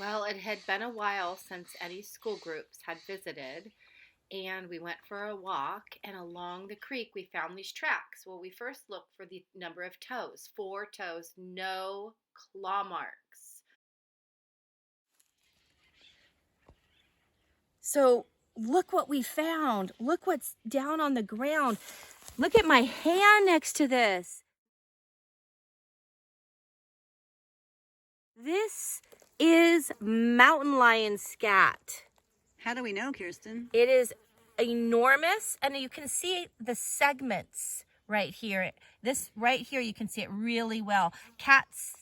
Well, it had been a while since any school groups had visited, and we went for a walk. And along the creek, we found these tracks. Well, we first looked for the number of toes, 4 toes, no claw marks. So look what we found. Look what's down on the ground. Look at my hand next to this. This is mountain lion scat. How do we know, Kirsten? It is enormous, and you can see the segments right here. This right here, you can see it really well. Cats,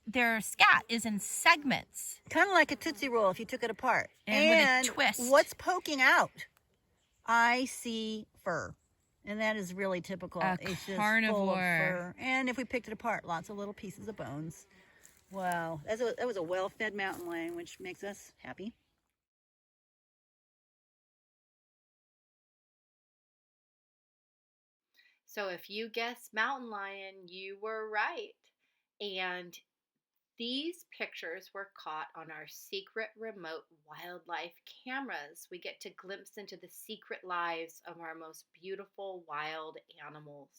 their scat is in segments. Kind of like a Tootsie Roll if you took it apart. And with a twist. What's poking out? I see fur. And that is really typical. It's just carnivore. full of fur. And if we picked it apart, lots of little pieces of bones. Wow. That was a well-fed mountain lion, which makes us happy. So if you guessed mountain lion, you were right. And these pictures were caught on our secret remote wildlife cameras. We get to glimpse into the secret lives of our most beautiful wild animals.